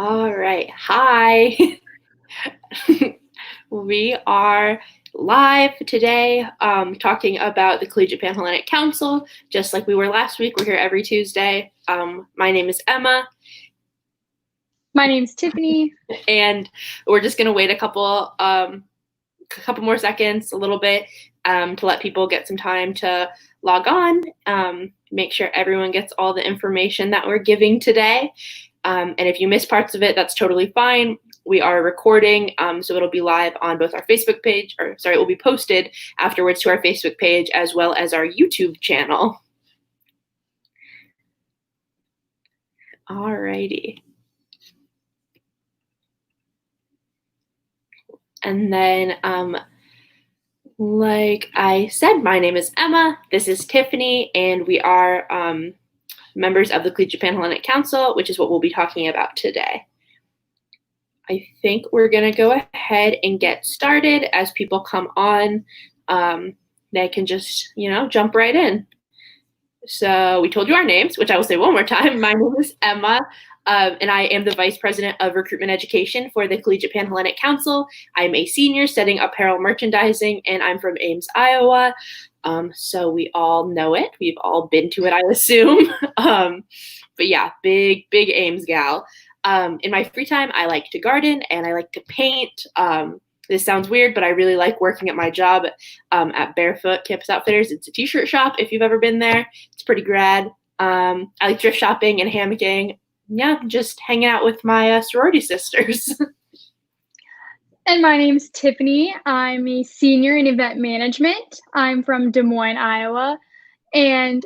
All right. Hi. We are live today talking about the Collegiate Panhellenic Council. Just like we were last week, we're here every Tuesday. My name is Emma. My name's Tiffany. And we're just going to wait a couple more seconds, a little bit, to let people get some time to log on, make sure everyone gets all the information that we're giving today. And if you miss parts of it, that's totally fine. We are recording, so it'll be live on both our Facebook page, it will be posted afterwards to our Facebook page as well as our YouTube channel. Alrighty. And then, like I said, my name is Emma, this is Tiffany, and we are members of the Collegiate Panhellenic Council, which is what we'll be talking about today. I think we're going to go ahead and get started. As people come on, they can just, jump right in. So we told you our names, which I will say one more time. My name is Emma, and I am the Vice President of Recruitment Education for the Collegiate Panhellenic Council. I'm a senior studying apparel merchandising, and I'm from Ames, Iowa. So we all know it. We've all been to it, I assume. But yeah, big Ames gal. In my free time, I like to garden and I like to paint. This sounds weird, but I really like working at my job at Barefoot Campus Outfitters. It's a t-shirt shop if you've ever been there. It's pretty rad. I like thrift shopping and hammocking. Yeah, just hanging out with my sorority sisters. And my name's Tiffany. I'm a senior in event management. I'm from Des Moines, Iowa. And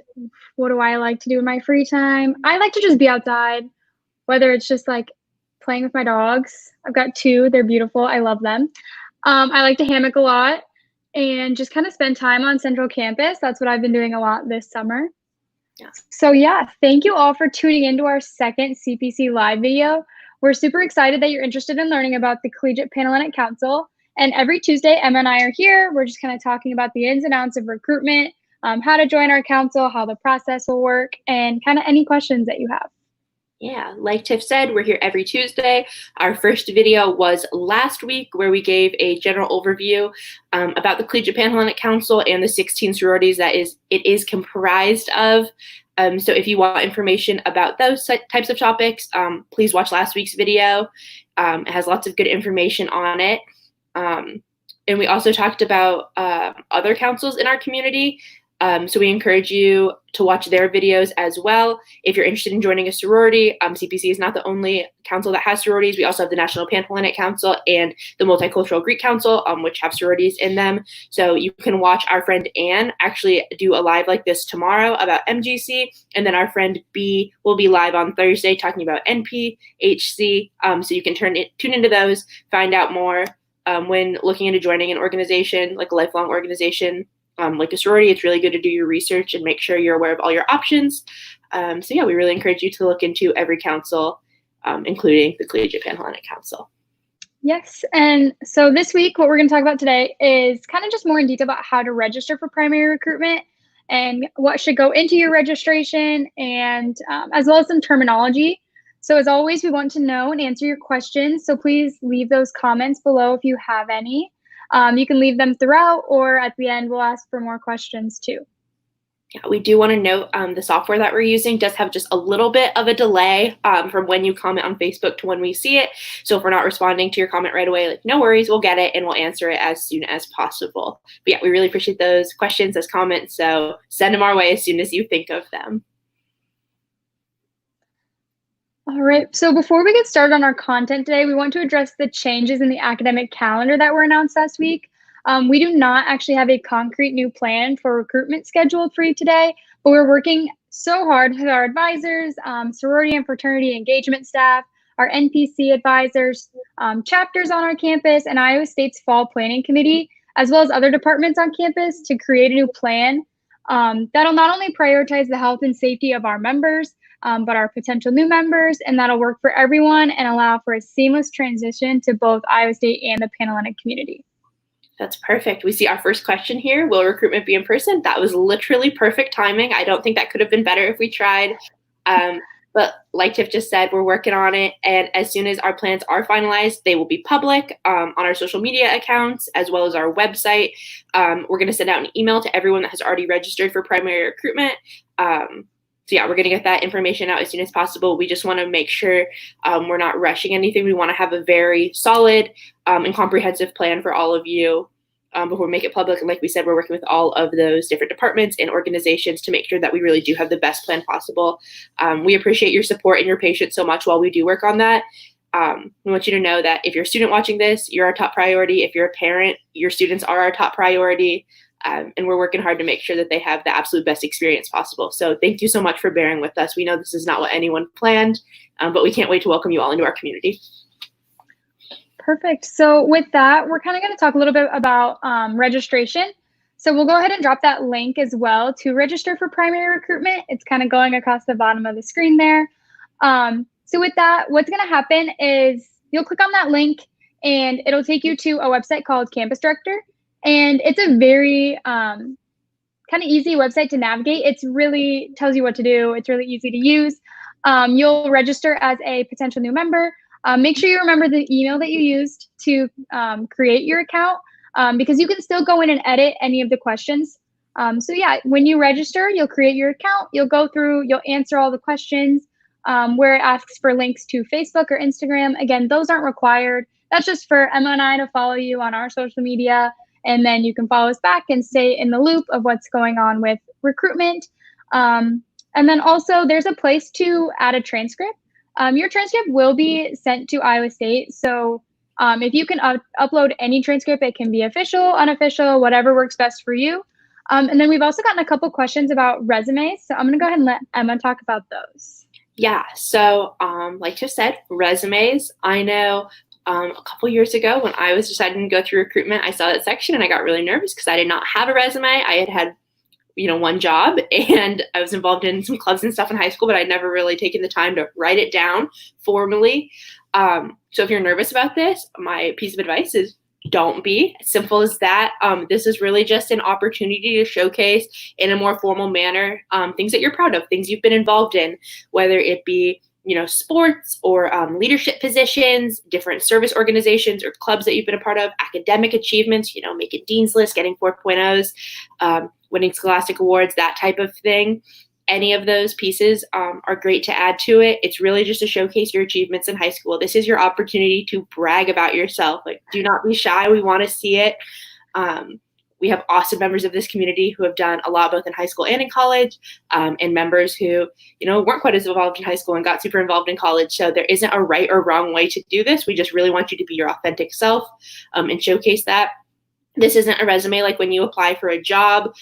what do I like to do in my free time? I like to just be outside, whether it's just like playing with my dogs. I've got two. They're beautiful. I love them. I like to hammock a lot and just kind of spend time on Central Campus. That's what I've been doing a lot this summer. Yeah. So yeah, thank you all for tuning into our second CPC live video. We're super excited that you're interested in learning about the Collegiate Panhellenic Council. And every Tuesday, Emma and I are here. We're just kind of talking about the ins and outs of recruitment, how to join our council, how the process will work, and kind of any questions that you have. Yeah, like Tiff said, we're here every Tuesday. Our first video was last week where we gave a general overview about the Collegiate Panhellenic Council and the 16 sororities that it is comprised of. So if you want information about those types of topics, please watch last week's video. It has lots of good information on it. And we also talked about other councils in our community. So we encourage you to watch their videos as well. If you're interested in joining a sorority, CPC is not the only council that has sororities. We also have the National Panhellenic Council and the Multicultural Greek Council, which have sororities in them. So you can watch our friend Anne actually do a live like this tomorrow about MGC. And then our friend B will be live on Thursday talking about NPHC. So you can tune into those, find out more when looking into joining an organization, like a lifelong organization. Like a sorority, it's really good to do your research and make sure you're aware of all your options. So yeah, we really encourage you to look into every council, including the Collegiate Panhellenic Council. Yes, and so this week, what we're going to talk about today is kind of just more in detail about how to register for primary recruitment and what should go into your registration, and as well as some terminology. So as always, we want to know and answer your questions. So please leave those comments below if you have any. You can leave them throughout, or at the end, we'll ask for more questions too. Yeah, we do want to note the software that we're using does have just a little bit of a delay from when you comment on Facebook to when we see it. So if we're not responding to your comment right away, no worries, we'll get it and we'll answer it as soon as possible. But yeah, we really appreciate those questions, those comments. So send them our way as soon as you think of them. All right, so before we get started on our content today, we want to address the changes in the academic calendar that were announced last week. We do not actually have a concrete new plan for recruitment scheduled for you today, but we're working so hard with our advisors, sorority and fraternity engagement staff, our NPC advisors, chapters on our campus, and Iowa State's Fall Planning Committee, as well as other departments on campus to create a new plan that'll not only prioritize the health and safety of our members, but our potential new members, and that'll work for everyone and allow for a seamless transition to both Iowa State and the Panhellenic community. That's perfect. We see our first question here. Will recruitment be in person? That was literally perfect timing. I don't think that could have been better if we tried. But like Tiff just said, we're working on it. And as soon as our plans are finalized, they will be public on our social media accounts as well as our website. We're going to send out an email to everyone that has already registered for primary recruitment. So yeah, we're going to get that information out as soon as possible. We just want to make sure we're not rushing anything. We want to have a very solid and comprehensive plan for all of you before we make it public. And like we said, we're working with all of those different departments and organizations to make sure that we really do have the best plan possible. We appreciate your support and your patience so much while we do work on that. We want you to know that if you're a student watching this, you're our top priority. If you're a parent, your students are our top priority. And we're working hard to make sure that they have the absolute best experience possible. So thank you so much for bearing with us. We know this is not what anyone planned, but we can't wait to welcome you all into our community. Perfect. So with that, we're kind of going to talk a little bit about registration. So we'll go ahead and drop that link as well to register for primary recruitment. It's kind of going across the bottom of the screen there. So with that, what's going to happen is you'll click on that link and it'll take you to a website called Campus Director. And it's a very kind of easy website to navigate. It's really tells you what to do. It's really easy to use. You'll register as a potential new member. Make sure you remember the email that you used to create your account because you can still go in and edit any of the questions. So yeah, when you register, you'll create your account, you'll go through, you'll answer all the questions where it asks for links to Facebook or Instagram. Again, those aren't required. That's just for Emma and I to follow you on our social media. And then you can follow us back and stay in the loop of what's going on with recruitment. And then also there's a place to add a transcript. Your transcript will be sent to Iowa State. So if you can upload any transcript, it can be official, unofficial, whatever works best for you. And then we've also gotten a couple questions about resumes. So I'm going to go ahead and let Emma talk about those. Yeah, so like Tiff said, resumes. I know a couple years ago when I was deciding to go through recruitment, I saw that section and I got really nervous because I did not have a resume. I had one job and I was involved in some clubs and stuff in high school, but I'd never really taken the time to write it down formally. So if you're nervous about this, my piece of advice is don't be. Simple as that. This is really just an opportunity to showcase in a more formal manner things that you're proud of, things you've been involved in, whether it be sports or leadership positions, different service organizations or clubs that you've been a part of, academic achievements, making Dean's List, getting 4.0s, winning Scholastic Awards, that type of thing. Any of those pieces are great to add to it. It's really just to showcase your achievements in high school. This is your opportunity to brag about yourself. Do not be shy. We want to see it. We have awesome members of this community who have done a lot both in high school and in college, and members who, weren't quite as involved in high school and got super involved in college. So there isn't a right or wrong way to do this. We just really want you to be your authentic self and showcase that. This isn't a resume like when you apply for a job,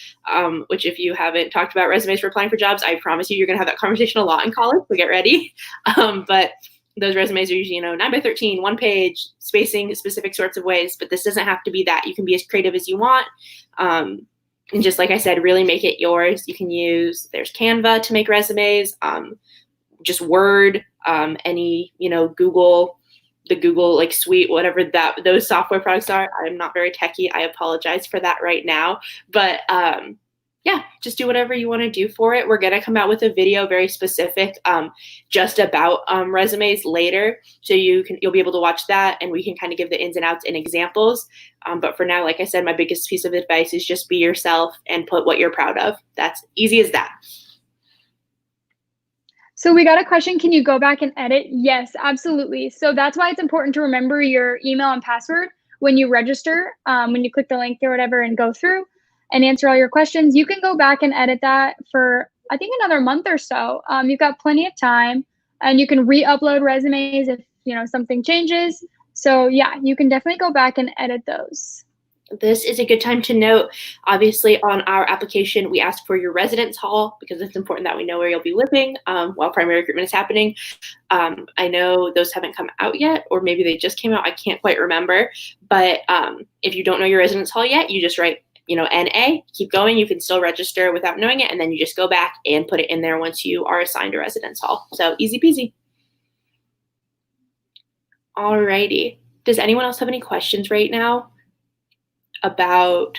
which if you haven't talked about resumes for applying for jobs, I promise you're going to have that conversation a lot in college, so get ready. But those resumes are usually, 9x13, one page, spacing specific sorts of ways, but this doesn't have to be that. You can be as creative as you want. And just like I said, really make it yours. You can there's Canva to make resumes, just Word, any, Google, the Google suite, whatever those software products are. I'm not very techie. I apologize for that right now. But yeah, just do whatever you want to do for it. We're going to come out with a video very specific just about resumes later. So you'll be able to watch that and we can kind of give the ins and outs and examples. But for now, like I said, my biggest piece of advice is just be yourself and put what you're proud of. That's easy as that. So we got a question, can you go back and edit? Yes, absolutely. So that's why it's important to remember your email and password when you register, when you click the link or whatever and go through and answer all your questions. You can go back and edit that for, I think, another month or so. You've got plenty of time and you can re-upload resumes if, something changes. So yeah, you can definitely go back and edit those. This is a good time to note, obviously, on our application, we ask for your residence hall because it's important that we know where you'll be living while primary recruitment is happening. I know those haven't come out yet, or maybe they just came out. I can't quite remember. But if you don't know your residence hall yet, you just write, NA, keep going. You can still register without knowing it, and then you just go back and put it in there once you are assigned a residence hall. So easy peasy. Alrighty. Does anyone else have any questions right now about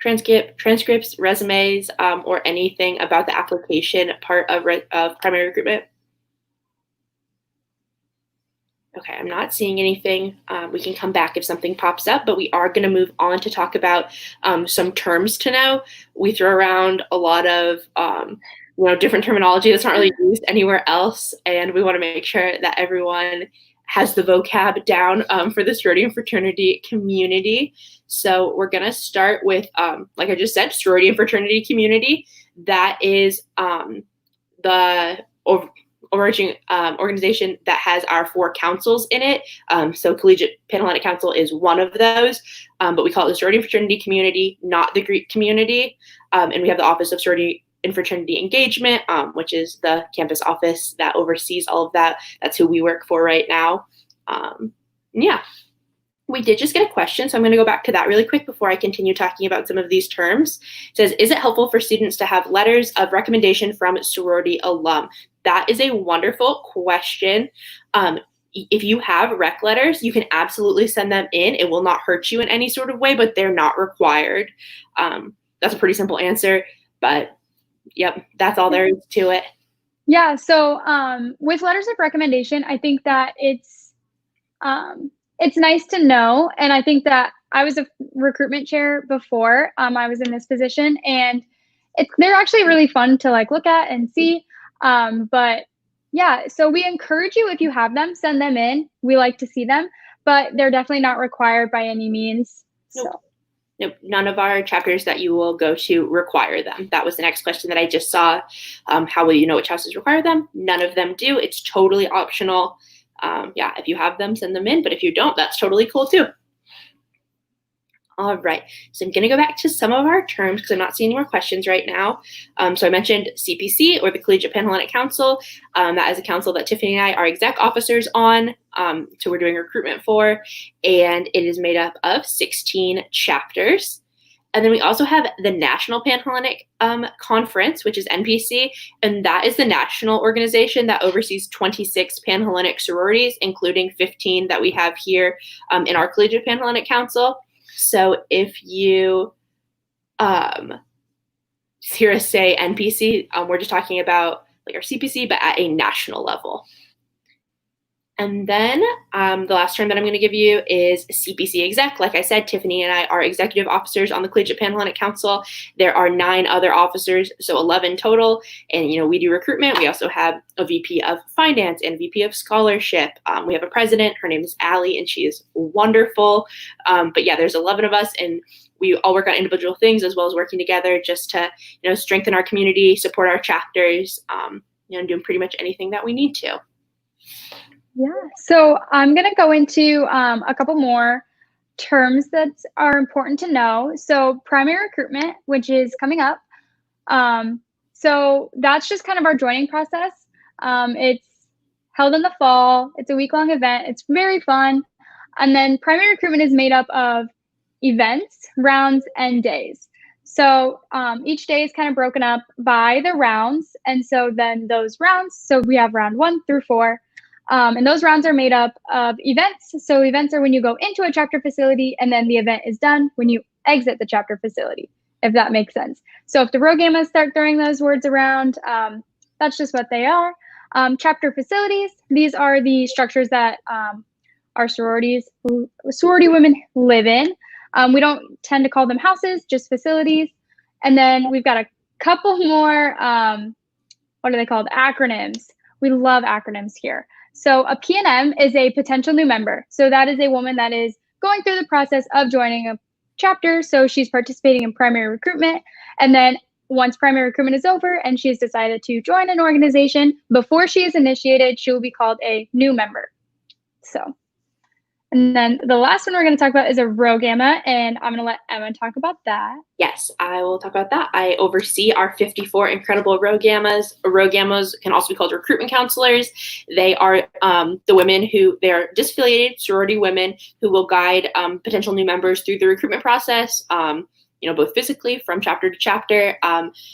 transcripts, resumes, or anything about the application part of primary recruitment? Okay, I'm not seeing anything. We can come back if something pops up, but we are going to move on to talk about some terms to know. We throw around a lot of different terminology that's not really used anywhere else, and we want to make sure that everyone has the vocab down for the sorority and fraternity community. So we're going to start with, like I just said, sorority and fraternity community. That is the overarching organization that has our 4 councils in it. So Collegiate Panhellenic Council is one of those, but we call it the sorority and fraternity community, not the Greek community. And we have the Office of Sorority and Fraternity Engagement, which is the campus office that oversees all of that. That's who we work for right now. Yeah. We did just get a question, so I'm going to go back to that really quick before I continue talking about some of these terms. It says, is it helpful for students to have letters of recommendation from sorority alum? That is a wonderful question. If you have rec letters, you can absolutely send them in. It will not hurt you in any sort of way, but they're not required. That's a pretty simple answer, but yep, that's all there is to it. Yeah, so with letters of recommendation, I think that it's nice to know. And I think that I was a recruitment chair before I was in this position, and they're actually really fun to like look at and see. But yeah, so we encourage you, if you have them, send them in. We like to see them, but they're definitely not required by any means. Nope. So. Nope, none of our chapters that you will go to require them. That was the next question that I just saw. How will you know which houses require them? None of them do. It's totally optional. Yeah, if you have them, send them in. But if you don't, that's totally cool too. All right, so I'm going to go back to some of our terms because I'm not seeing any more questions right now. So I mentioned CPC, or the Collegiate Panhellenic Council. That is a council that Tiffany and I are exec officers on. So we're doing recruitment for, and it is made up of 16 chapters. And then we also have the National Panhellenic Conference, which is NPC, and that is the national organization that oversees 26 Panhellenic sororities, including 15 that we have here in our Collegiate Panhellenic Council. So if you hear us say NPC, we're just talking about like our CPC, but at a national level. And then the last term that I'm going to give you is CPC exec. Like I said, Tiffany and I are executive officers on the Collegiate Panhellenic Council. There are 9 other officers, so 11 total. And, we do recruitment. We also have a VP of finance and VP of scholarship. We have a president. Her name is Allie, and she is wonderful. But yeah, there's 11 of us, and we all work on individual things as well as working together just to, strengthen our community, support our chapters, doing pretty much anything that we need to. Yeah, so I'm going to go into a couple more terms that are important to know. So primary recruitment, which is coming up. So that's just kind of our joining process. It's held in the fall. It's a week-long event. It's very fun. And then primary recruitment is made up of events, rounds, and days. So each day is kind of broken up by the rounds. And so then those rounds, so we have round 1 through 4. And those rounds are made up of events. So events are when you go into a chapter facility, and then the event is done when you exit the chapter facility, if that makes sense. So if the rogamas start throwing those words around, that's just what they are. Chapter facilities, these are the structures that our sorority women live in. We don't tend to call them houses, just facilities. And then we've got a couple more, what are they called? Acronyms. We love acronyms here. So a PNM is a potential new member. So that is a woman that is going through the process of joining a chapter. So she's participating in primary recruitment. And then once primary recruitment is over and she's decided to join an organization, before she is initiated, she will be called a new member. So, and then the last one we're going to talk about is a rogama, and I'm going to let Emma talk about that. Yes, I will talk about that. I oversee our 54 incredible rogamas. Rogamas can also be called recruitment counselors. They are the women they are disaffiliated sorority women who will guide potential new members through the recruitment process, both physically from chapter to chapter,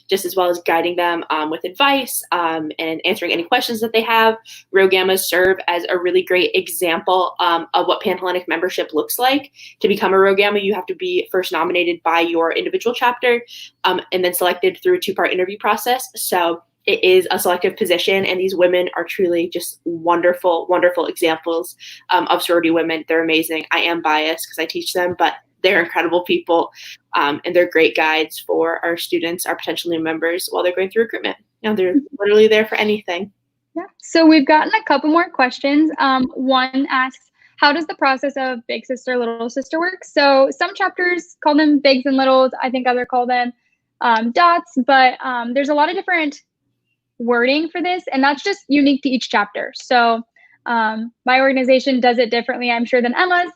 just as well as guiding them with advice and answering any questions that they have. Rogamas serve as a really great example of what Panhellenic membership looks like. To become a rogama, you have to be first nominated by your individual chapter and then selected through a 2-part interview process. So it is a selective position, and these women are truly just wonderful, wonderful examples of sorority women. They're amazing. I am biased because I teach them, but they're incredible people, and they're great guides for our students, our potential new members, while they're going through recruitment. They're literally there for anything. Yeah. So we've gotten a couple more questions. One asks, how does the process of Big Sister, Little Sister work? So some chapters call them bigs and littles. I think others call them dots, but there's a lot of different wording for this, and that's just unique to each chapter. So my organization does it differently, I'm sure, than Emma's,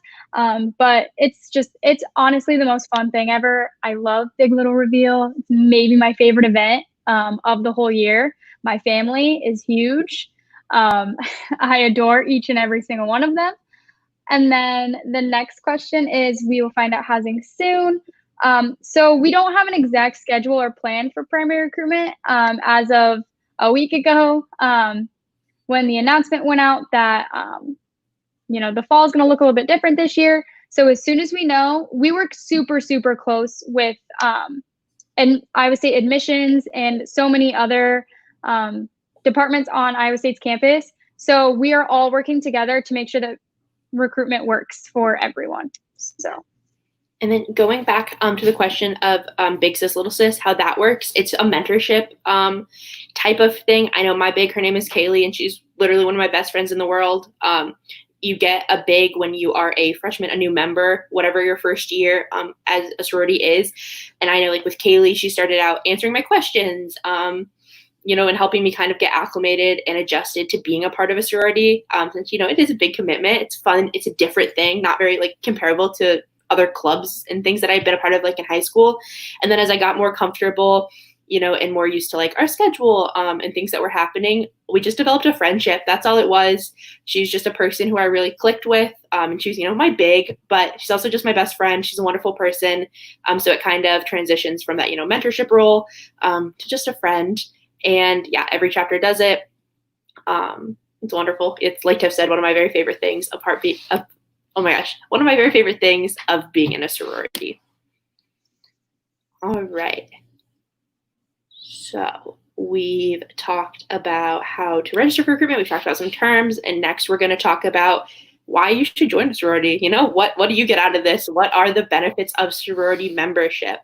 but it's honestly the most fun thing ever. I love Big Little Reveal. It's maybe my favorite event of the whole year. My family is huge. I adore each and every single one of them. And then the next question is, we will find out housing soon. So we don't have an exact schedule or plan for primary recruitment as of a week ago, when the announcement went out that, the fall is going to look a little bit different this year. So as soon as we know, we work super, super close with, and Iowa State admissions and so many other departments on Iowa State's campus. So we are all working together to make sure that recruitment works for everyone. So. And then going back to the question of Big Sis, Little Sis, how that works, it's a mentorship type of thing. I know my big, her name is Kaylee, and she's literally one of my best friends in the world. You get a big when you are a freshman, a new member, whatever your first year as a sorority is. And I know, like with Kaylee, she started out answering my questions, and helping me kind of get acclimated and adjusted to being a part of a sorority. Since, it is a big commitment. It's fun. It's a different thing, not very comparable to other clubs and things that I've been a part of in high school. And then as I got more comfortable, and more used to our schedule and things that were happening, we just developed a friendship. That's all it was. She's just a person who I really clicked with. And she's, my big, but she's also just my best friend. She's a wonderful person. So it kind of transitions from that, mentorship role to just a friend. And yeah, every chapter does it. It's wonderful. It's like Tiff said, one of my very favorite things one of my very favorite things of being in a sorority. All right. So we've talked about how to register for recruitment. We've talked about some terms, and next we're going to talk about why you should join a sorority. What do you get out of this? What are the benefits of sorority membership?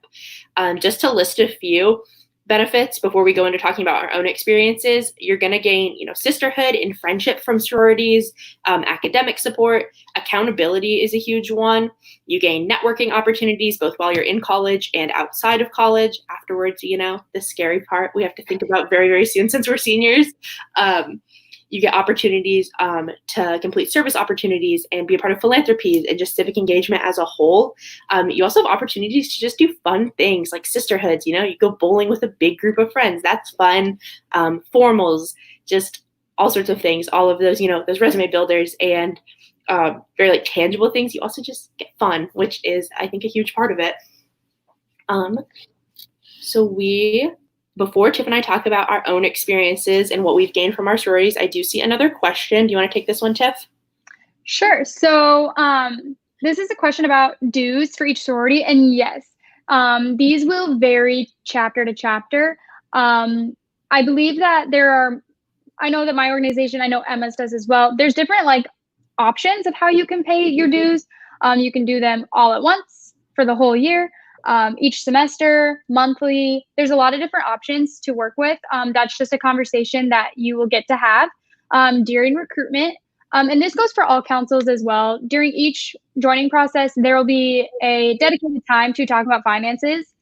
Just to list a few benefits before we go into talking about our own experiences, you're going to gain, sisterhood and friendship from sororities, academic support, accountability is a huge one. You gain networking opportunities both while you're in college and outside of college. Afterwards, the scary part we have to think about very, very soon since we're seniors. You get opportunities to complete service opportunities and be a part of philanthropies and just civic engagement as a whole. You also have opportunities to just do fun things like sisterhoods. You go bowling with a big group of friends. That's fun. Formals, just all sorts of things. All of those, those resume builders and very tangible things. You also just get fun, which is, I think, a huge part of it. Before Tiff and I talk about our own experiences and what we've gained from our sororities, I do see another question. Do you want to take this one, Tiff? Sure. So this is a question about dues for each sorority. And yes, these will vary chapter to chapter. I believe that I know that my organization, I know Emma's does as well. There's different options of how you can pay your dues. You can do them all at once for the whole year. Each semester, monthly. There's a lot of different options to work with. That's just a conversation that you will get to have during recruitment. And this goes for all councils as well. During each joining process, there will be a dedicated time to talk about finances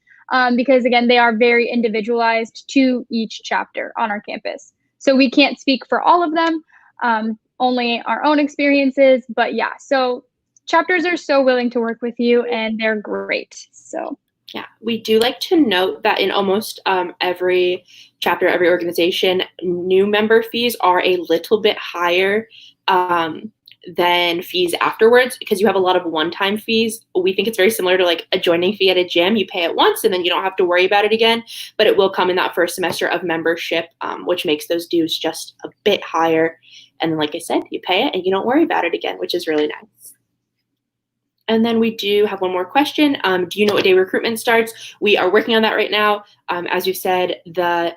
because, again, they are very individualized to each chapter on our campus. So we can't speak for all of them, only our own experiences. But yeah, so chapters are so willing to work with you, and they're great. So yeah, we do like to note that in almost every chapter, every organization, new member fees are a little bit higher than fees afterwards because you have a lot of one-time fees. We think it's very similar to a joining fee at a gym. You pay it once and then you don't have to worry about it again, but it will come in that first semester of membership, which makes those dues just a bit higher. And then, like I said, you pay it and you don't worry about it again, which is really nice. And then we do have one more question. Do you know what day recruitment starts? We are working on that right now. As you said, the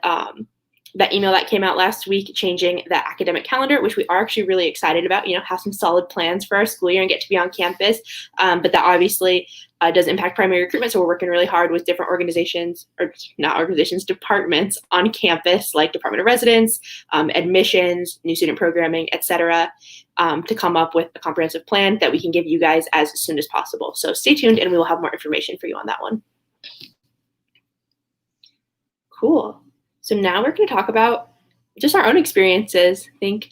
that email that came out last week changing the academic calendar, which we are actually really excited about, have some solid plans for our school year and get to be on campus. But that obviously does impact primary recruitment. So we're working really hard with different organizations, or not organizations, departments on campus, like Department of Residence, admissions, new student programming, et cetera, to come up with a comprehensive plan that we can give you guys as soon as possible. So stay tuned and we will have more information for you on that one. Cool. So now we're going to talk about just our own experiences. I think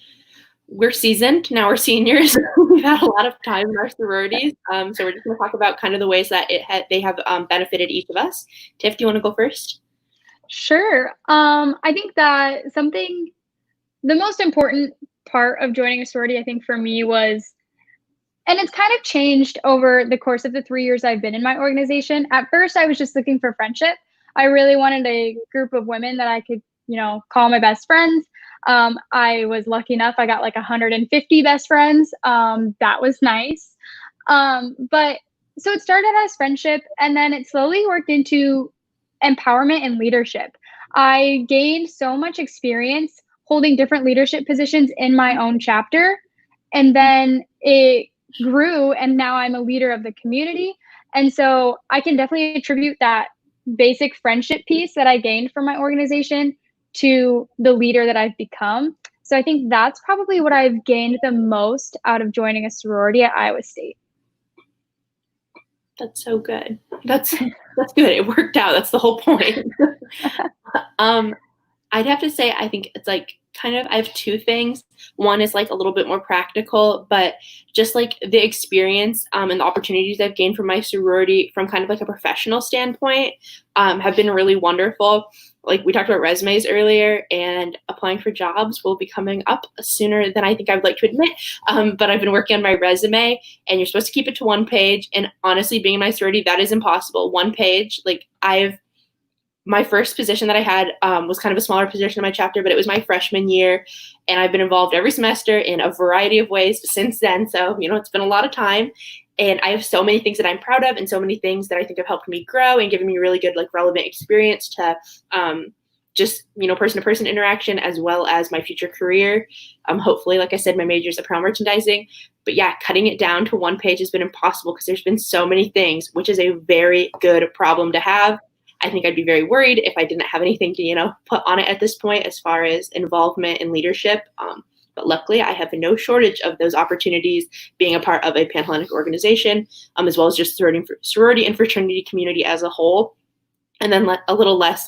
we're seasoned. Now we're seniors. We've had a lot of time in our sororities. So we're just going to talk about kind of the ways that they have benefited each of us. Tiff, do you want to go first? Sure. I think that the most important part of joining a sorority, I think for me was, and it's kind of changed over the course of the 3 years I've been in my organization. At first, I was just looking for friendship. I really wanted a group of women that I could, call my best friends. I was lucky enough, I got like 150 best friends. That was nice. But so it started as friendship, and then it slowly worked into empowerment and leadership. I gained so much experience holding different leadership positions in my own chapter. And then it grew, and now I'm a leader of the community. And so I can definitely attribute that basic friendship piece that I gained from my organization to the leader that I've become. So I think that's probably what I've gained the most out of joining a sorority at Iowa State. That's so good. That's good. It worked out. That's the whole point. I'd have to say, I think it's like I have two things. One is like a little bit more practical, but just like the experience and the opportunities I've gained from my sorority from kind of like a professional standpoint have been really wonderful. Like we talked about resumes earlier, and applying for jobs will be coming up sooner than I think I would like to admit. But I've been working on my resume, and you're supposed to keep it to one page. And honestly, being in my sorority, that is impossible. One page, my first position that I had was kind of a smaller position in my chapter, but it was my freshman year, and I've been involved every semester in a variety of ways since then. So, it's been a lot of time, and I have so many things that I'm proud of, and so many things that I think have helped me grow and given me really good, relevant experience to just, person-to-person interaction, as well as my future career. Hopefully, like I said, my major is apparel merchandising. But yeah, cutting it down to one page has been impossible because there's been so many things, which is a very good problem to have. I think I'd be very worried if I didn't have anything to, put on it at this point as far as involvement in leadership. But luckily, I have no shortage of those opportunities being a part of a Panhellenic organization, as well as just sorority and fraternity community as a whole. And then a little less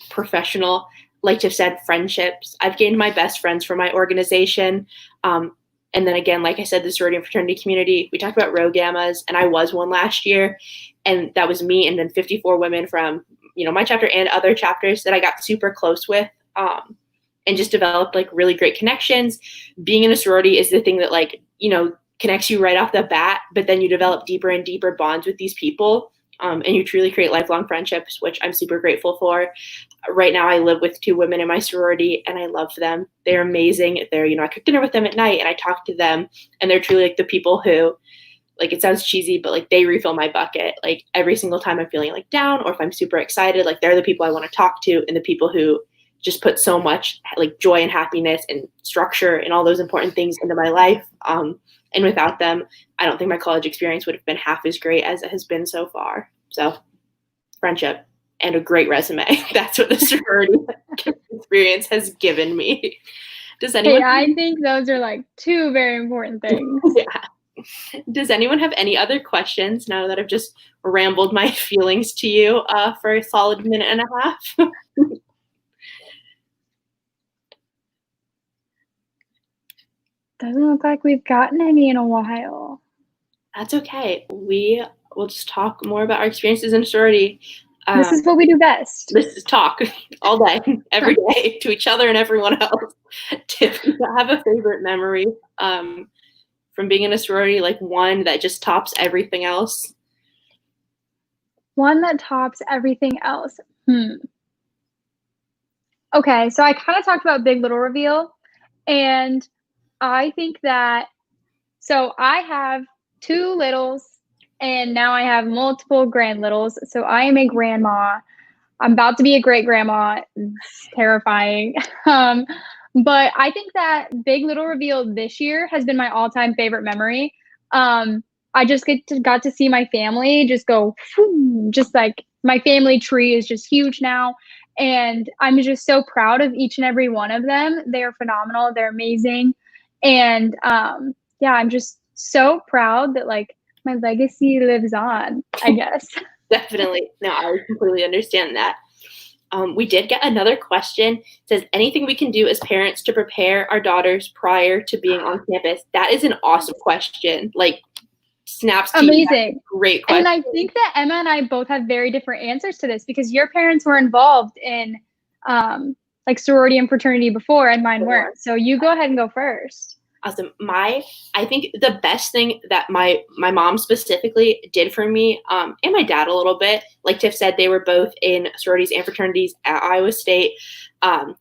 professional, like Tiff said, friendships. I've gained my best friends from my organization. And then again, like I said, the sorority and fraternity community, we talked about Rho Gammas, and I was one last year. And that was me and then 54 women from, my chapter and other chapters that I got super close with and just developed really great connections. Being in a sorority is the thing that connects you right off the bat, but then you develop deeper and deeper bonds with these people. And you truly create lifelong friendships, which I'm super grateful for. Right now, I live with 2 women in my sorority, and I love them. They're amazing. I cook dinner with them at night, and I talk to them, and they're truly the people who, it sounds cheesy, but they refill my bucket. Every single time I'm feeling down, or if I'm super excited, they're the people I want to talk to, and the people who just put so much joy and happiness and structure and all those important things into my life. And without them, I don't think my college experience would have been half as great as it has been so far. So friendship and a great resume. That's what the sorority experience has given me. Does anyone? Hey, I think those are 2 very important things. Yeah. Does anyone have any other questions now that I've just rambled my feelings to you for a solid minute and a half? Doesn't look like we've gotten any in a while. That's okay. We will just talk more about our experiences in sorority. This is what we do best. This is talk all day, every day, to each other and everyone else. Tiff, do you have a favorite memory from being in a sorority, one that just tops everything else? One that tops everything else. Okay, so I kind of talked about Big Little Reveal, and I think that, so I have 2 littles, and now I have multiple grand littles, so I am a grandma. I'm about to be a great grandma. It's terrifying. But I think that Big Little reveal this year has been my all-time favorite memory. I just got to see my family just go, whew, just like my family tree is just huge now. And I'm just so proud of each and every one of them. They are phenomenal. They're amazing. And yeah, I'm just so proud that like my legacy lives on, I guess. Definitely. No, I completely understand that. We did get another question. It says, anything we can do as parents to prepare our daughters prior to being on campus? That is an awesome question. Like, snaps to you. Amazing. Great question. And I think that Emma and I both have very different answers to this because your parents were involved in like sorority and fraternity before and mine weren't. So you go ahead and go first. Awesome. I think the best thing that my mom specifically did for me, and my dad a little bit, like Tiff said, they were both in sororities and fraternities at Iowa State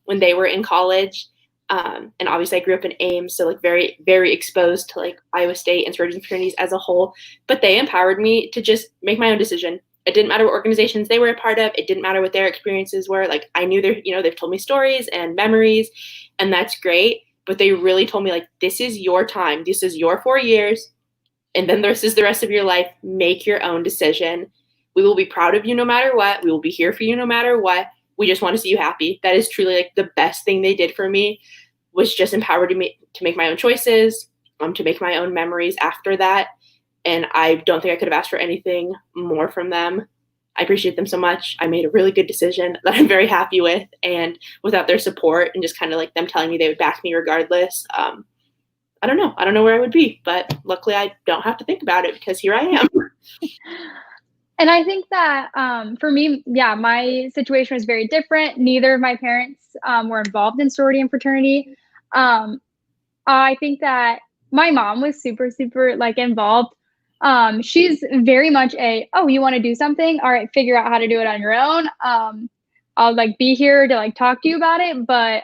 when they were in college. And obviously I grew up in Ames, so like very, very exposed to like Iowa State and sororities and fraternities as a whole. But they empowered me to just make my own decision. It didn't matter what organizations they were a part of. It didn't matter what their experiences were. Like I knew they've told me stories and memories, and that's great. But they really told me, like, this is your time. This is your 4 years. And then this is the rest of your life. Make your own decision. We will be proud of you no matter what. We will be here for you no matter what. We just want to see you happy. That is truly like the best thing they did for me, was just empowered me to make my own choices, to make my own memories after that. And I don't think I could have asked for anything more from them. I appreciate them so much. I made a really good decision that I'm very happy with. And without their support and just kind of like them telling me they would back me regardless, I don't know. I don't know where I would be. But luckily, I don't have to think about it because here I am. And I think that for me, yeah, my situation was very different. Neither of my parents were involved in sorority and fraternity. I think that my mom was super, super like involved. She's very much oh, you want to do something? All right, figure out how to do it on your own. I'll like be here to like talk to you about it, but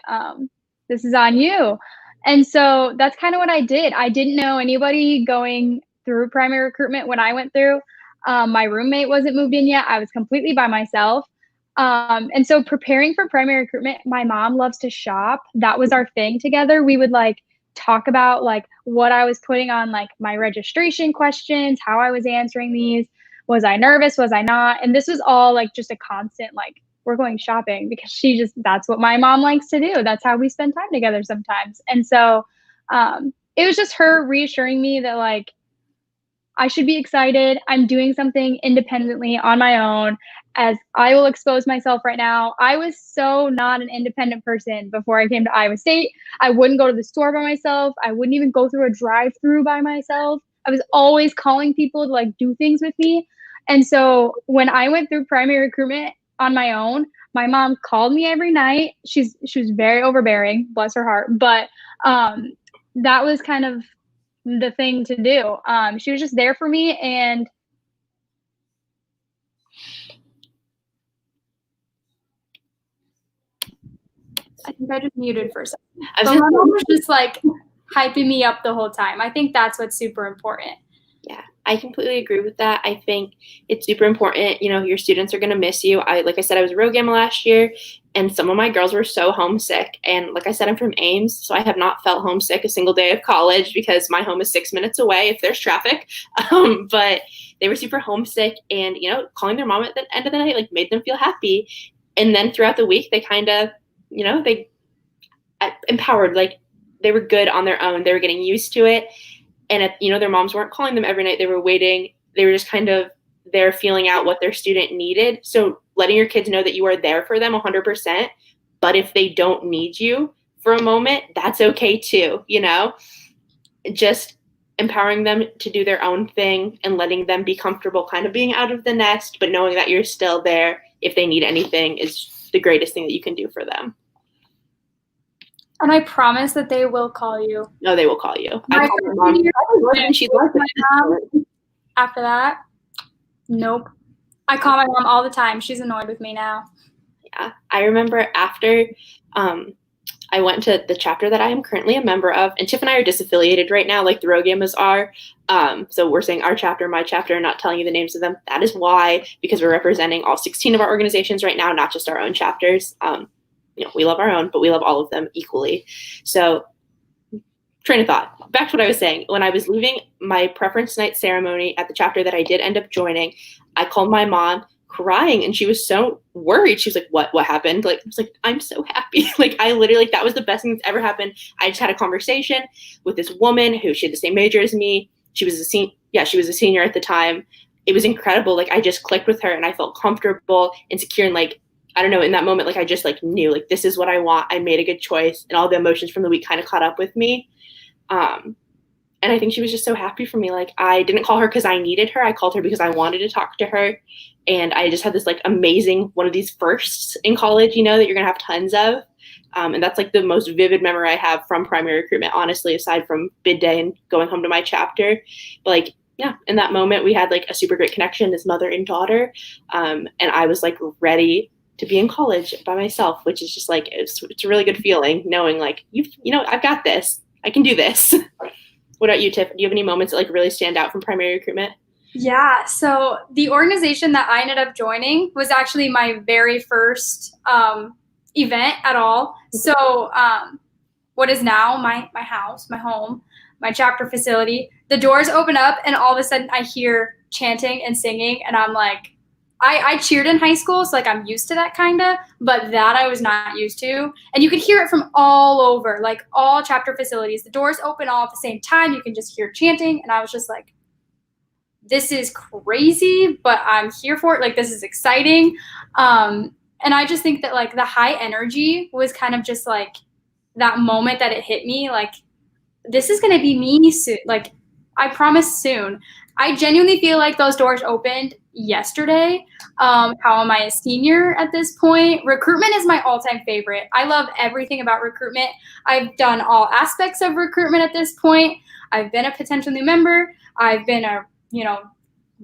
this is on you. And so that's kind of what I did. I didn't know anybody going through primary recruitment when I went through. My roommate wasn't moved in yet. I was completely by myself. And so preparing for primary recruitment, my mom loves to shop. That was our thing together. We would like talk about like what I was putting on like my registration questions, how I was answering these. Was I nervous? Was I not? And this was all like just a constant like, we're going shopping because that's what my mom likes to do. That's how we spend time together sometimes. And so it was just her reassuring me that like I should be excited. I'm doing something independently on my own, as I will expose myself right now. I was so not an independent person before I came to Iowa State. I wouldn't go to the store by myself. I wouldn't even go through a drive-through by myself. I was always calling people to like do things with me. And so when I went through primary recruitment on my own, my mom called me every night. She was very overbearing, bless her heart. But that was kind of the thing to do. She was just there for me. And I think I just muted for a second. But my mom was just like hyping me up the whole time. I think that's what's super important. Yeah, I completely agree with that. I think it's super important. Your students are going to miss you. Like I said, I was a row gamma last year, and some of my girls were so homesick. And like I said, I'm from Ames, so I have not felt homesick a single day of college because my home is 6 minutes away if there's traffic. But they were super homesick, and calling their mom at the end of the night like made them feel happy. And then throughout the week, they kind of, they empowered. Like they were good on their own. They were getting used to it. And their moms weren't calling them every night. They were waiting. They were just kind of there feeling out what their student needed. So letting your kids know that you are there for them 100%. But if they don't need you for a moment, that's okay too. Just empowering them to do their own thing and letting them be comfortable kind of being out of the nest, but knowing that you're still there if they need anything is the greatest thing that you can do for them. And I promise that they will call you. No, they will call you. My I call my mom. After that, nope. I call my mom all the time. She's annoyed with me now. Yeah, I remember after I went to the chapter that I am currently a member of, and Tiff and I are disaffiliated right now, like the Rogamas are. So we're saying our chapter, my chapter, not telling you the names of them. That is why, because we're representing all 16 of our organizations right now, not just our own chapters. We love our own, but we love all of them equally. So train of thought. Back to what I was saying. When I was leaving my preference night ceremony at the chapter that I did end up joining, I called my mom crying, and she was so worried. She was like, what happened? Like, I was like, I'm so happy. Like, I literally, like, that was the best thing that's ever happened. I just had a conversation with this woman who, she had the same major as me. She was she was a senior at the time. It was incredible. Like, I just clicked with her, and I felt comfortable and secure, and like, I don't know, in that moment, like, I just like knew, like, this is what I want. I made a good choice, and all the emotions from the week kind of caught up with me. And I think she was just so happy for me. Like, I didn't call her because I needed her. I called her because I wanted to talk to her. And I just had this like amazing one of these firsts in college, that you're going to have tons of. And that's like the most vivid memory I have from primary recruitment, honestly, aside from bid day and going home to my chapter. But like, yeah, in that moment, we had like a super great connection as mother and daughter. And I was like ready to be in college by myself, which is just like, it's a really good feeling knowing like, I've got this. I can do this. What about you, Tiff? Do you have any moments that like really stand out from primary recruitment? Yeah, so the organization that I ended up joining was actually my very first event at all. So what is now my house, my home, my chapter facility, the doors open up and all of a sudden I hear chanting and singing, and I'm like, I cheered in high school, so like I'm used to that kind of, but that I was not used to. And you could hear it from all over, like all chapter facilities. The doors open all at the same time. You can just hear chanting. And I was just like, this is crazy, but I'm here for it. Like, this is exciting. And I just think that like the high energy was kind of just like that moment that it hit me, like, this is going to be me soon. Like, I promise soon. I genuinely feel like those doors opened yesterday. How am I a senior at this point? Recruitment is my all-time favorite. I love everything about recruitment. I've done all aspects of recruitment at this point. I've been a potential new member. I've been a,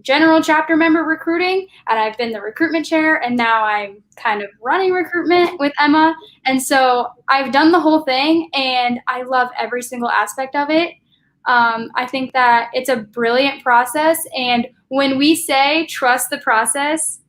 general chapter member recruiting, and I've been the recruitment chair, and now I'm kind of running recruitment with Emma. And so I've done the whole thing, and I love every single aspect of it. I think that it's a brilliant process, and when we say trust the process,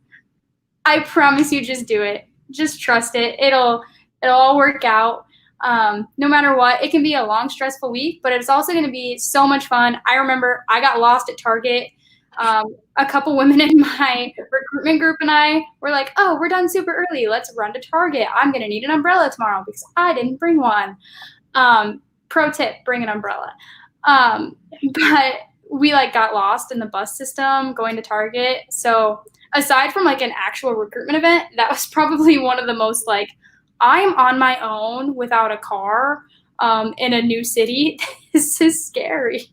I promise you, just do it. Just trust it. It'll all work out. No matter what. It can be a long, stressful week, but it's also going to be so much fun. I remember I got lost at Target. A couple women in my recruitment group and I were like, oh, we're done super early. Let's run to Target. I'm going to need an umbrella tomorrow because I didn't bring one. Pro tip, bring an umbrella. But we like got lost in the bus system going to Target. So aside from like an actual recruitment event, that was probably one of the most like, I'm on my own without a car in a new city. This is scary.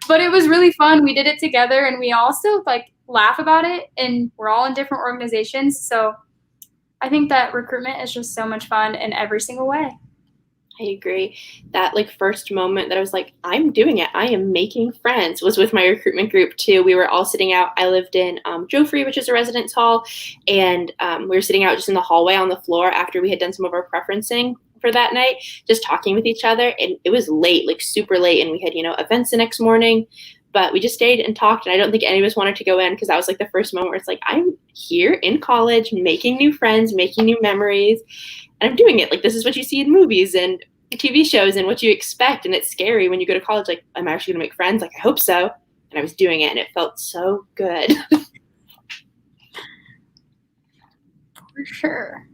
But it was really fun. We did it together, and we also like laugh about it, and we're all in different organizations. So I think that recruitment is just so much fun in every single way. I agree. That like first moment that I was like, I'm doing it, I am making friends, was with my recruitment group too. We were all sitting out. I lived in Joffrey, which is a residence hall, and we were sitting out just in the hallway on the floor after we had done some of our preferencing for that night, just talking with each other. And it was late, like super late, and we had events the next morning, but we just stayed and talked. And I don't think any of us wanted to go in because that was like the first moment where it's like, I'm here in college making new friends, making new memories, and I'm doing it. Like, this is what you see in movies and TV shows and what you expect. And it's scary when you go to college, like, I'm actually going to make friends. Like, I hope so. And I was doing it, and it felt so good. For sure.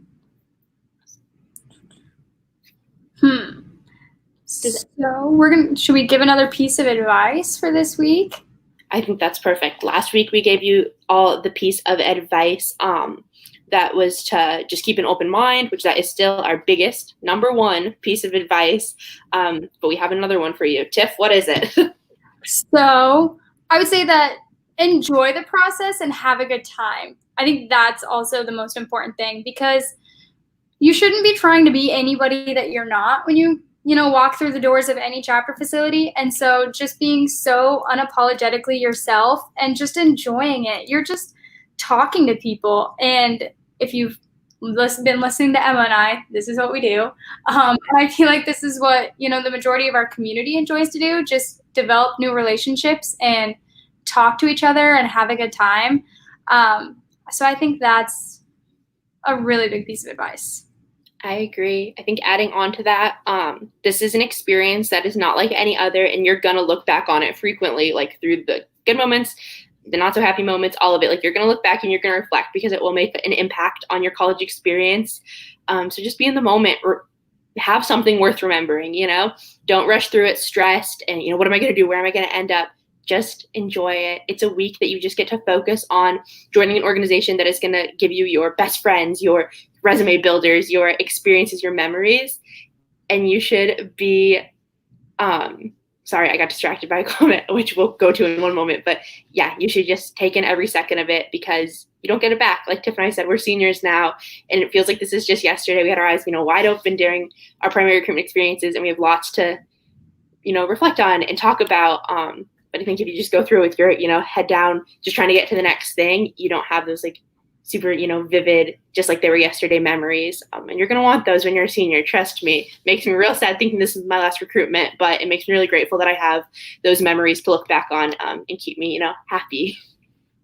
So should we give another piece of advice for this week? I think that's perfect. Last week we gave you all the piece of advice that was to just keep an open mind, which that is still our biggest, number one piece of advice. But we have another one for you. Tiff, what is it? So I would say that enjoy the process and have a good time. I think that's also the most important thing, because you shouldn't be trying to be anybody that you're not when you walk through the doors of any chapter facility. And so just being so unapologetically yourself and just enjoying it. You're just talking to people. And if you've been listening to Emma and I. This is what we do. And I feel like this is what, the majority of our community enjoys to do, just develop new relationships and talk to each other and have a good time. So I think that's a really big piece of advice. I agree. I think adding on to that, this is an experience that is not like any other, and you're going to look back on it frequently, like through the good moments, the not so happy moments, all of it. Like you're going to look back and you're going to reflect because it will make an impact on your college experience. So just be in the moment or have something worth remembering, don't rush through it stressed and, what am I going to do? Where am I going to end up? Just enjoy it. It's a week that you just get to focus on joining an organization that is going to give you your best friends, your resume builders, your experiences, your memories. And you should be, sorry, I got distracted by a comment, which we'll go to in one moment. But yeah, you should just take in every second of it because you don't get it back. Like Tiff and I said, we're seniors now, and it feels like this is just yesterday. We had our eyes, wide open during our primary recruitment experiences, and we have lots to, reflect on and talk about. But I think if you just go through with your, head down, just trying to get to the next thing, you don't have those like super, vivid, just like they were yesterday memories. And you're going to want those when you're a senior. Trust me. Makes me real sad thinking this is my last recruitment, but it makes me really grateful that I have those memories to look back on and keep me, happy.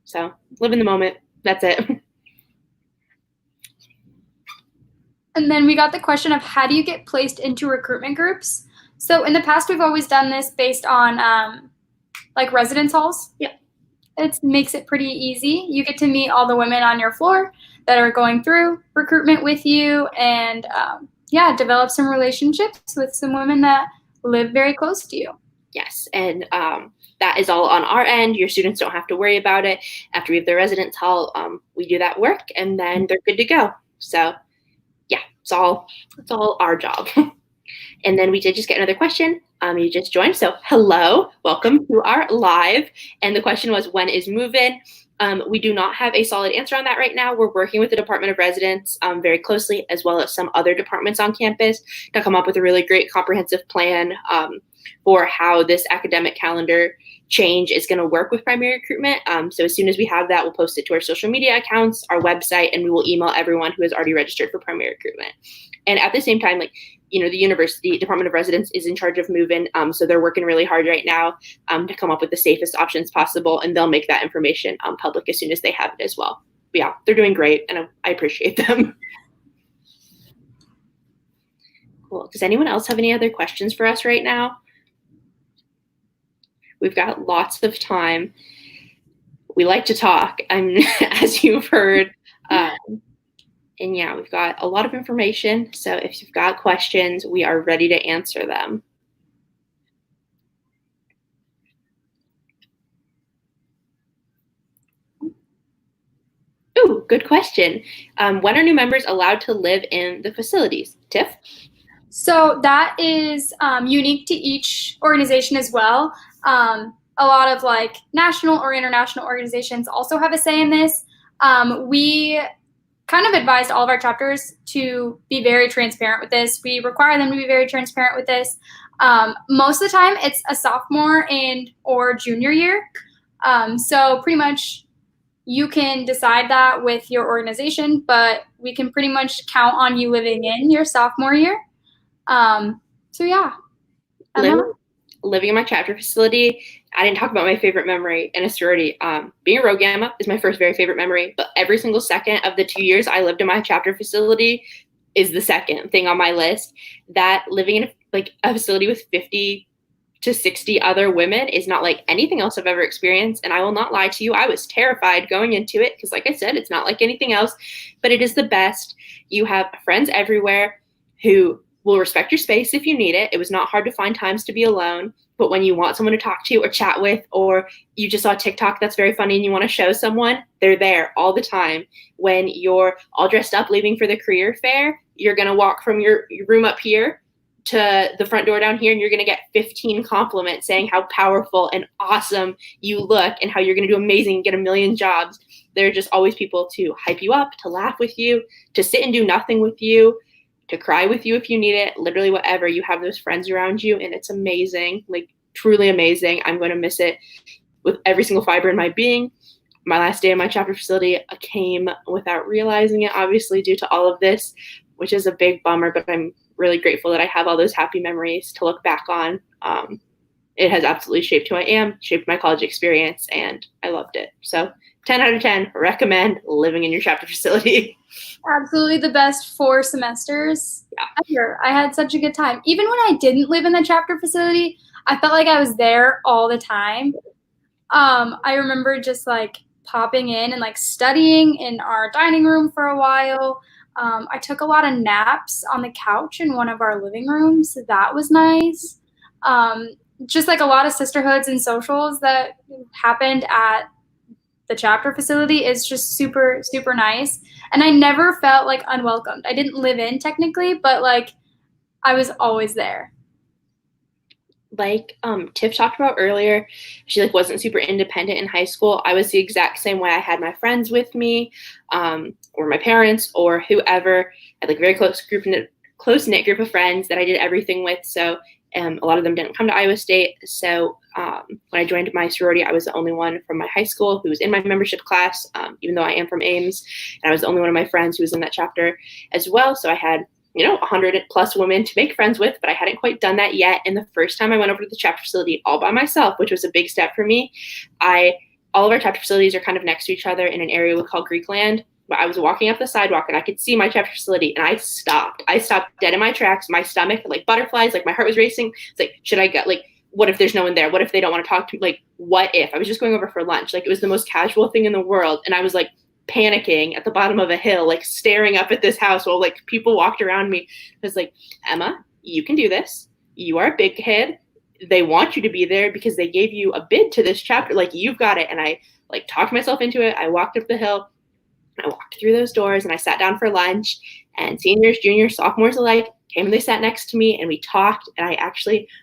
So live in the moment. That's it. And then we got the question of how do you get placed into recruitment groups? So in the past, we've always done this based on like residence halls. Yeah. It makes it pretty easy. You get to meet all the women on your floor that are going through recruitment with you and develop some relationships with some women that live very close to you. Yes. And that is all on our end. Your students don't have to worry about it. After we have the residence hall, we do that work and then they're good to go. So yeah, it's all our job. And then we did just get another question. You just joined. So hello, welcome to our live. And the question was, when is move-in? We do not have a solid answer on that right now. We're working with the Department of Residence very closely, as well as some other departments on campus to come up with a really great comprehensive plan for how this academic calendar change is going to work with primary recruitment. So as soon as we have that, we'll post it to our social media accounts, our website, and we will email everyone who has already registered for primary recruitment. And at the same time, the university Department of Residence is in charge of move-in. So they're working really hard right now to come up with the safest options possible. And they'll make that information public as soon as they have it as well. But yeah, they're doing great and I appreciate them. Cool. Does anyone else have any other questions for us right now? We've got lots of time. We like to talk, as you've heard. And yeah, we've got a lot of information. So if you've got questions, we are ready to answer them. Ooh, good question. When are new members allowed to live in the facilities? Tiff? So that is unique to each organization as well. A lot of like national or international organizations also have a say in this. We kind of advised all of our chapters to be very transparent with this. We require them to be very transparent with this. Most of the time, it's a sophomore and or junior year. So pretty much you can decide that with your organization, but we can pretty much count on you living in your sophomore year. So yeah. Living in my chapter facility, I didn't talk about my favorite memory in a sorority. Being a Rho Gamma is my first very favorite memory, but every single second of the 2 years I lived in my chapter facility is the second thing on my list. That living in a facility with 50 to 60 other women is not like anything else I've ever experienced. And I will not lie to you, I was terrified going into it because like I said, it's not like anything else, but it is the best. You have friends everywhere who will respect your space if you need it. It was not hard to find times to be alone, but when you want someone to talk to or chat with, or you just saw TikTok that's very funny and you want to show someone, they're there all the time. When you're all dressed up leaving for the career fair, you're going to walk from your room up here to the front door down here and you're going to get 15 compliments saying how powerful and awesome you look and how you're going to do amazing and get a million jobs. There are just always people to hype you up, to laugh with you, to sit and do nothing with you, to cry with you if you need it, literally whatever. You have those friends around you and it's amazing, like truly amazing. I'm going to miss it with every single fiber in my being. my last day in my chapter facility came without realizing it, obviously, due to all of this, which is a big bummer, but I'm really grateful that I have all those happy memories to look back on. It has absolutely shaped who I am, shaped my college experience, and I loved it. So 10 out of 10, recommend living in your chapter facility. Absolutely the best 4 semesters ever. I had such a good time. Even when I didn't live in the chapter facility, I felt like I was there all the time. I remember just like popping in and like studying in our dining room for a while. I took a lot of naps on the couch in one of our living rooms. So that was nice. Just like a lot of sisterhoods and socials that happened at the chapter facility is just super, super nice. And I never felt like unwelcomed. I didn't live in technically, but like I was always there. Like Tiff talked about earlier, she like wasn't super independent in high school. I was the exact same way. I had my friends with me, or my parents, or whoever. I had like a very close knit group of friends that I did everything with. So a lot of them didn't come to Iowa State. So when I joined my sorority, I was the only one from my high school who was in my membership class, even though I am from Ames, and I was the only one of my friends who was in that chapter as well. So I had 100 plus women to make friends with, but I hadn't quite done that yet. And the first time I went over to the chapter facility all by myself, which was a big step for me, all of our chapter facilities are kind of next to each other in an area we call Greekland. But I was walking up the sidewalk and I could see my chapter facility, and I stopped. I stopped dead in my tracks. My stomach had like butterflies, like my heart was racing. It's like, should I go? Like, what if there's no one there? What if they don't want to talk to me? Like, what if? I was just going over for lunch. Like, it was the most casual thing in the world. And I was like panicking at the bottom of a hill, like staring up at this house while like people walked around me. I was like, Emma, you can do this. You are a big kid. They want you to be there because they gave you a bid to this chapter. Like, you've got it. And I like talked myself into it. I walked up the hill. I walked through those doors and I sat down for lunch, and seniors, juniors, sophomores alike came and they sat next to me and we talked. And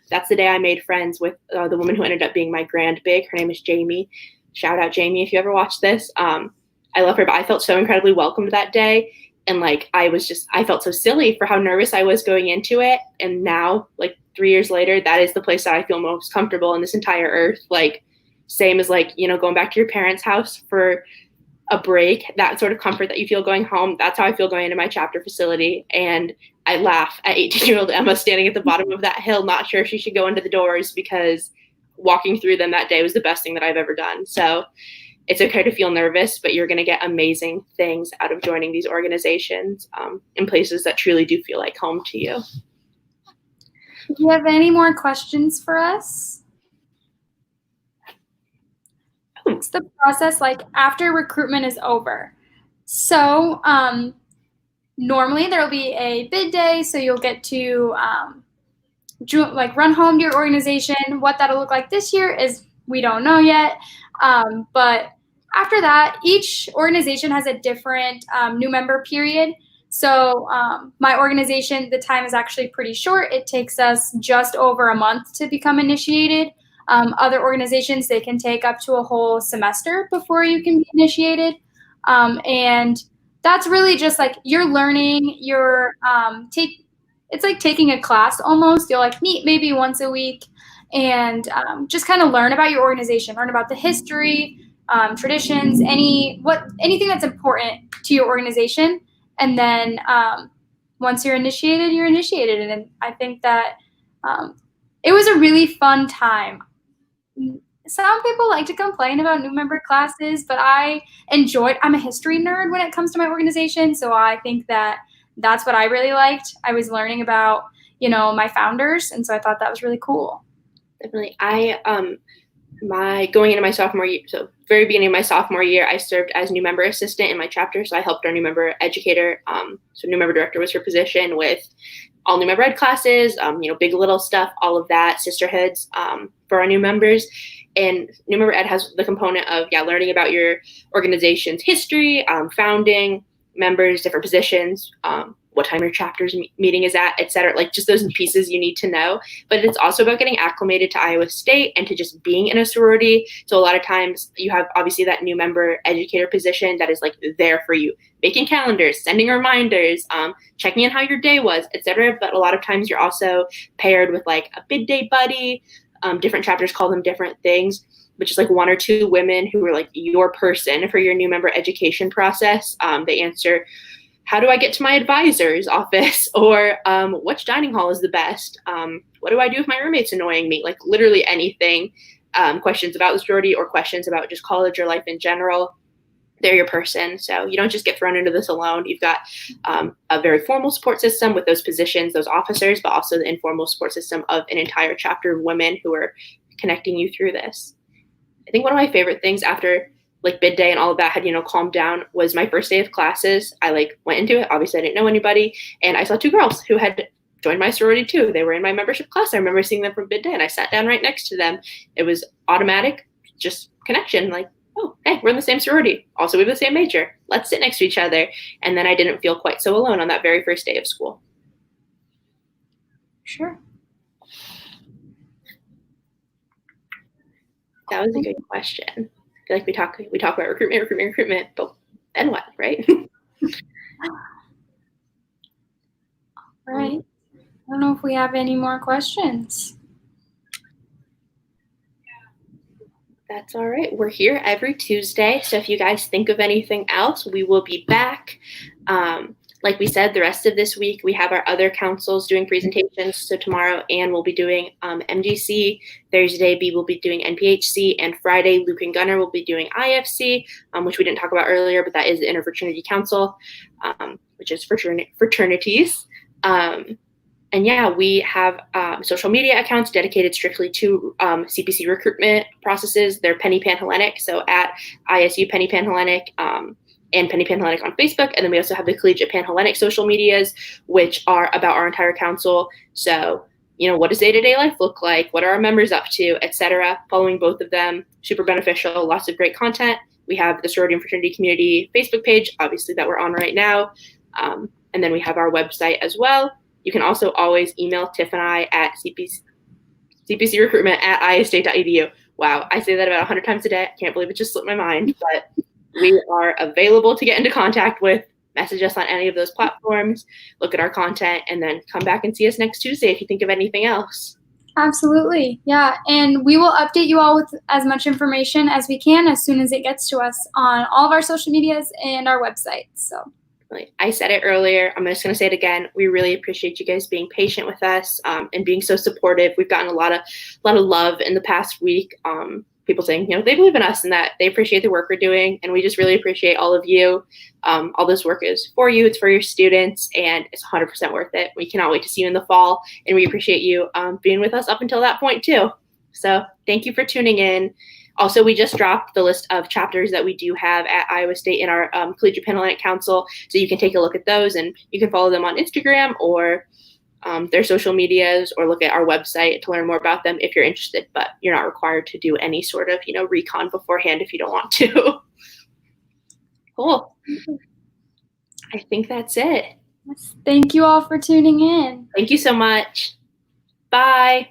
that's the day I made friends with the woman who ended up being my grand big. Her name is Jamie. Shout out Jamie if you ever watch this. I love her, but I felt so incredibly welcomed that day. And like, I felt so silly for how nervous I was going into it. And now, like 3 years later, that is the place that I feel most comfortable in this entire earth. Like, same as like, going back to your parents' house for a break, that sort of comfort that you feel going home. That's how I feel going into my chapter facility. And I laugh at 18-year-old Emma standing at the bottom of that hill, not sure if she should go into the doors, because walking through them that day was the best thing that I've ever done. So it's okay to feel nervous, but you're going to get amazing things out of joining these organizations in places that truly do feel like home to you. Do you have any more questions for us? What's the process like after recruitment is over? So normally there will be a bid day, so you'll get to run home to your organization. What that'll look like this year is we don't know yet. But after that, each organization has a different new member period. So my organization, the time is actually pretty short. It takes us just over a month to become initiated. Other organizations, they can take up to a whole semester before you can be initiated. And that's really just like you're learning, it's like taking a class almost. You'll like meet maybe once a week and just kind of learn about your organization, learn about the history, traditions, anything that's important to your organization. And then once you're initiated, you're initiated. And I think that it was a really fun time. Some people like to complain about new member classes, but I'm a history nerd when it comes to my organization. So I think that that's what I really liked. I was learning about, my founders. And so I thought that was really cool. Definitely. Going into my sophomore year, so very beginning of my sophomore year, I served as new member assistant in my chapter. So I helped our new member educator. So new member director was her position with all new member ed classes, big little stuff, all of that, sisterhoods for our new members. And new member ed has the component of learning about your organization's history, founding, members, different positions, what time your chapter's meeting is at, et cetera, like just those pieces you need to know. But it's also about getting acclimated to Iowa State and to just being in a sorority. So a lot of times you have obviously that new member educator position that is like there for you, making calendars, sending reminders, checking in how your day was, et cetera. But a lot of times you're also paired with like a bid day buddy. Different chapters call them different things. but just like 1 or 2 women who were like your person for your new member education process. They answer, how do I get to my advisor's office? Or which dining hall is the best? What do I do if my roommate's annoying me? Like literally anything. Questions about the sorority or questions about just college or life in general. They're your person. So you don't just get thrown into this alone. You've got a very formal support system with those positions, those officers, but also the informal support system of an entire chapter of women who are connecting you through this. I think one of my favorite things after like bid day and all of that had, calmed down was my first day of classes. I went into it. Obviously I didn't know anybody. And I saw 2 girls who had joined my sorority too. They were in my membership class. I remember seeing them from bid day and I sat down right next to them. It was automatic, just connection. Like, oh, hey, we're in the same sorority. Also, we have the same major. Let's sit next to each other. And then I didn't feel quite so alone on that very first day of school. Sure. That was a good question. I feel like we talk about recruitment, but then what, right? All right. I don't know if we have any more questions. That's all right. We're here every Tuesday. So if you guys think of anything else, we will be back. Like we said, the rest of this week, we have our other councils doing presentations. So tomorrow, Anne will be doing MGC. Thursday, B will be doing NPHC. And Friday, Luke and Gunnar will be doing IFC, which we didn't talk about earlier, but that is the Interfraternity Council, which is fraternities. And yeah, we have social media accounts dedicated strictly to CPC recruitment processes. They're Penny Panhellenic, so at ISU Penny Panhellenic and Penny Panhellenic on Facebook. And then we also have the Collegiate Panhellenic social medias, which are about our entire council. So, what does day-to-day life look like? What are our members up to, etc. Following both of them, super beneficial, lots of great content. We have the sorority and fraternity community Facebook page, obviously, that we're on right now. And then we have our website as well. You can also always email Tiff and I at cpcrecruitment@istate.edu. Wow, I say that about 100 times a day. I can't believe it just slipped my mind, but we are available to get into contact with. Message us on any of those platforms, look at our content, and then come back and see us next Tuesday if you think of anything else. Absolutely. Yeah. And we will update you all with as much information as we can as soon as it gets to us on all of our social medias and our website. So. I said it earlier, I'm just going to say it again. We really appreciate you guys being patient with us and being so supportive. We've gotten a lot of love in the past week. People saying, they believe in us and that they appreciate the work we're doing. And we just really appreciate all of you. All this work is for you. It's for your students, and it's 100% worth it. We cannot wait to see you in the fall. And we appreciate you being with us up until that point too. So thank you for tuning in. Also, we just dropped the list of chapters that we do have at Iowa State in our Collegiate Panhellenic Council, so you can take a look at those, and you can follow them on Instagram or their social medias, or look at our website to learn more about them if you're interested. But you're not required to do any sort of recon beforehand if you don't want to. Cool. I think that's it. Thank you all for tuning in. Thank you so much. Bye.